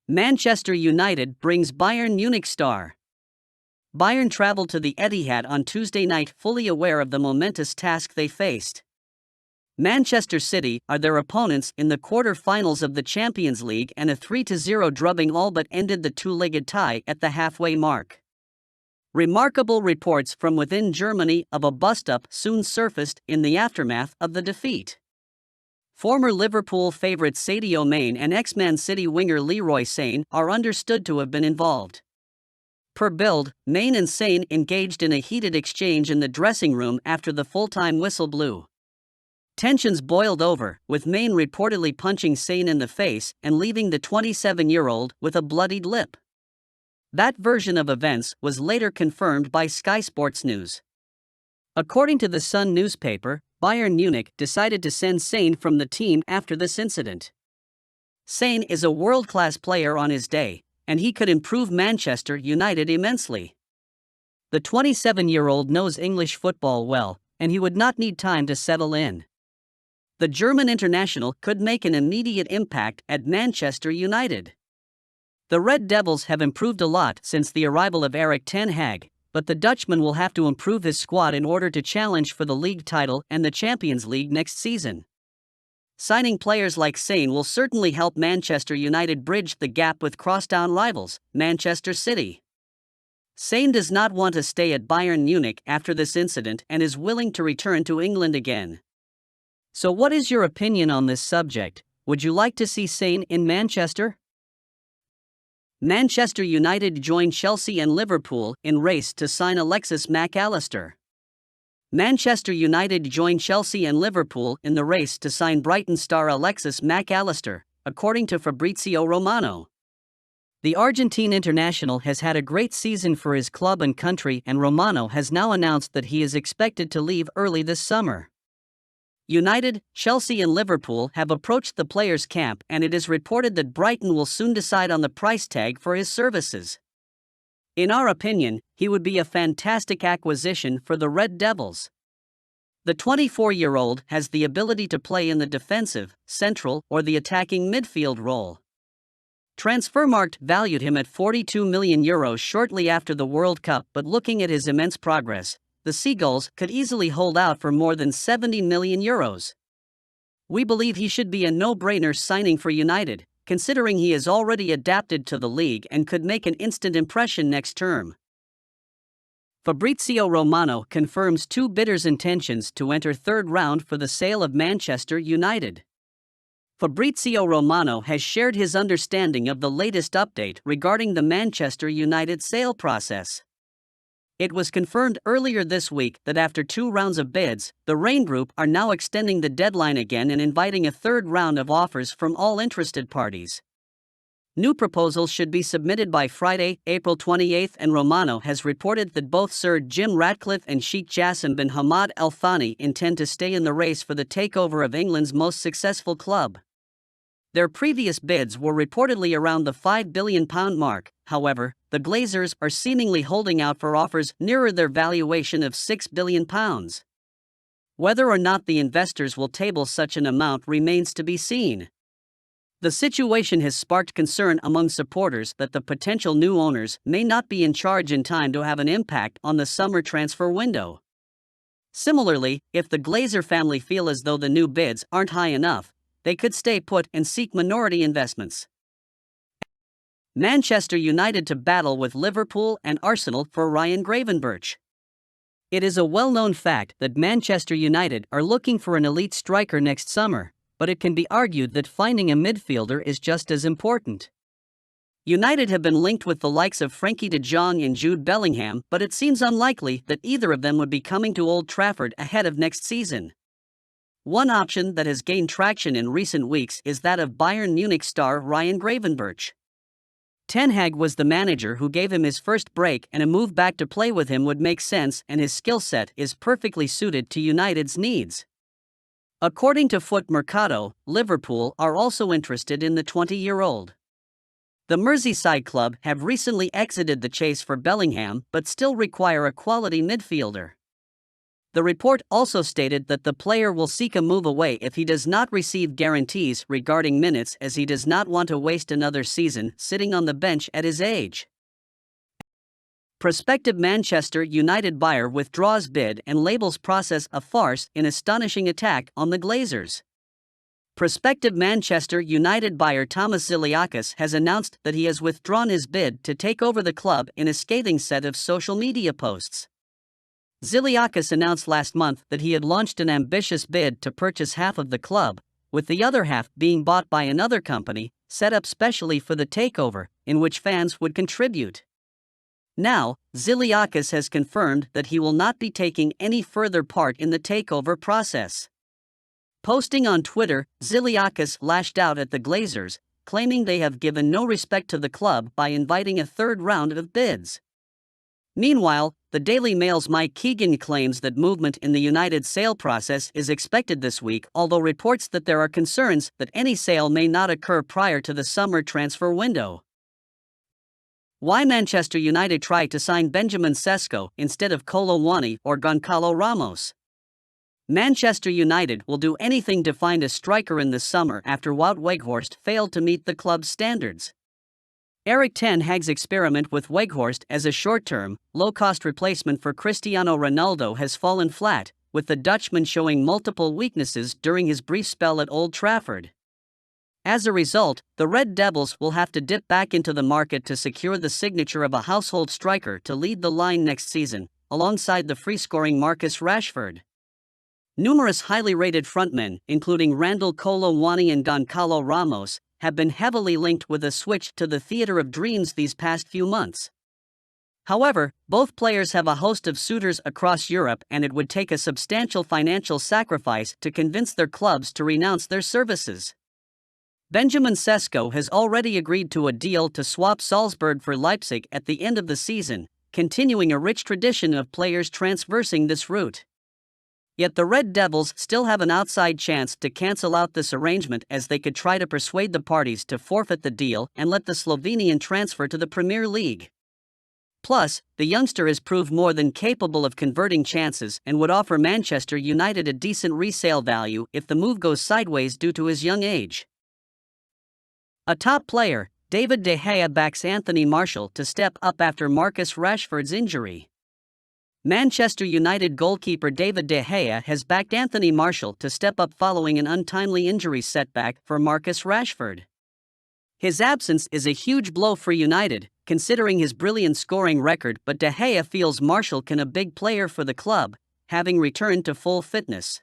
Manchester United brings Bayern Munich star. Bayern traveled to the Etihad on Tuesday night fully aware of the momentous task they faced. Manchester City are their opponents in the quarter-finals of the Champions League, and a 3-0 drubbing all but ended the two-legged tie at the halfway mark. Remarkable reports from within Germany of a bust-up soon surfaced in the aftermath of the defeat. Former Liverpool favourite Saido and ex-Man City winger Leroy Sane are understood to have been involved. Per Bild, Mane and Sane engaged in a heated exchange in the dressing room after the full-time whistle blew. Tensions boiled over, with Mane reportedly punching Sane in the face and leaving the 27-year-old with a bloodied lip. That version of events was later confirmed by Sky Sports News. According to the Sun newspaper, Bayern Munich decided to send Sane from the team after this incident. Sane is a world-class player on his day, and he could improve Manchester United immensely. The 27-year-old knows English football well, and he would not need time to settle in. The German international could make an immediate impact at Manchester United. The Red Devils have improved a lot since the arrival of Erik ten Hag, but the Dutchman will have to improve his squad in order to challenge for the league title and the Champions League next season. Signing players like Sane will certainly help Manchester United bridge the gap with crosstown rivals, Manchester City. Sane does not want to stay at Bayern Munich after this incident and is willing to return to England again. So what is your opinion on this subject? Would you like to see Sane in Manchester? Manchester United join Chelsea and Liverpool in race to sign Alexis Mac Allister. Manchester United join Chelsea and Liverpool in the race to sign Brighton star Alexis Mac Allister, according to Fabrizio Romano. The Argentine international has had a great season for his club and country, and Romano has now announced that he is expected to leave early this summer. United, Chelsea and Liverpool have approached the player's camp, and it is reported that Brighton will soon decide on the price tag for his services. In our opinion, he would be a fantastic acquisition for the Red Devils. The 24-year-old has the ability to play in the defensive, central, or the attacking midfield role. Transfermarkt valued him at €42 million shortly after the World Cup, but looking at his immense progress, the Seagulls could easily hold out for more than €70 million. We believe he should be a no-brainer signing for United, considering he has already adapted to the league and could make an instant impression next term. Fabrizio Romano confirms two bidders' intentions to enter third round for the sale of Manchester United. Fabrizio Romano has shared his understanding of the latest update regarding the Manchester United sale process. It was confirmed earlier this week that after 2 rounds of bids, the Rain Group are now extending the deadline again and inviting a third round of offers from all interested parties. New proposals should be submitted by Friday, April 28, and Romano has reported that both Sir Jim Ratcliffe and Sheikh Jassim bin Hamad Al Thani intend to stay in the race for the takeover of England's most successful club. Their previous bids were reportedly around the £5 billion mark. However, the Glazers are seemingly holding out for offers nearer their valuation of £6 billion. Whether or not the investors will table such an amount remains to be seen. The situation has sparked concern among supporters that the potential new owners may not be in charge in time to have an impact on the summer transfer window. Similarly, if the Glazer family feel as though the new bids aren't high enough, they could stay put and seek minority investments. Manchester United to battle with Liverpool and Arsenal for Ryan Gravenberch. It is a well-known fact that Manchester United are looking for an elite striker next summer, but it can be argued that finding a midfielder is just as important. United have been linked with the likes of Frenkie de Jong and Jude Bellingham, but it seems unlikely that either of them would be coming to Old Trafford ahead of next season. One option that has gained traction in recent weeks is that of Bayern Munich star Ryan Gravenberch. Ten Hag was the manager who gave him his first break, and a move back to play with him would make sense, and his skill set is perfectly suited to United's needs. According to Foot Mercato, Liverpool are also interested in the 20-year-old. The Merseyside club have recently exited the chase for Bellingham but still require a quality midfielder. The report also stated that the player will seek a move away if he does not receive guarantees regarding minutes, as he does not want to waste another season sitting on the bench at his age. Prospective Manchester United buyer withdraws bid and labels process a farce in astonishing attack on the Glazers. Prospective Manchester United buyer Thomas Ziliakis has announced that he has withdrawn his bid to take over the club in a scathing set of social media posts. Ziliakis announced last month that he had launched an ambitious bid to purchase half of the club, with the other half being bought by another company, set up specially for the takeover, in which fans would contribute. Now, Ziliakis has confirmed that he will not be taking any further part in the takeover process. Posting on Twitter, Ziliakis lashed out at the Glazers, claiming they have given no respect to the club by inviting a third round of bids. Meanwhile, the Daily Mail's Mike Keegan claims that movement in the United sale process is expected this week, although reports that there are concerns that any sale may not occur prior to the summer transfer window. Why Manchester United try to sign Benjamin Sesko instead of Kolo Muani or Goncalo Ramos? Manchester United will do anything to find a striker in the summer after Wout Weghorst failed to meet the club's standards. Erik ten Hag's experiment with Weghorst as a short-term, low-cost replacement for Cristiano Ronaldo has fallen flat, with the Dutchman showing multiple weaknesses during his brief spell at Old Trafford. As a result, the Red Devils will have to dip back into the market to secure the signature of a household striker to lead the line next season, alongside the free-scoring Marcus Rashford. Numerous highly rated frontmen, including Randall Kolo Muani and Goncalo Ramos, have been heavily linked with a switch to the theater of dreams these past few months. However, both players have a host of suitors across Europe, and it would take a substantial financial sacrifice to convince their clubs to renounce their services. Benjamin Sesko has already agreed to a deal to swap Salzburg for Leipzig at the end of the season, continuing a rich tradition of players traversing this route. Yet the Red Devils still have an outside chance to cancel out this arrangement, as they could try to persuade the parties to forfeit the deal and let the Slovenian transfer to the Premier League. Plus, the youngster has proved more than capable of converting chances and would offer Manchester United a decent resale value if the move goes sideways due to his young age. A top player, David De Gea, backs Anthony Martial to step up after Marcus Rashford's injury. Manchester United goalkeeper David De Gea has backed Anthony Martial to step up following an untimely injury setback for Marcus Rashford. His absence is a huge blow for United, considering his brilliant scoring record, but De Gea feels Martial can be a big player for the club, having returned to full fitness.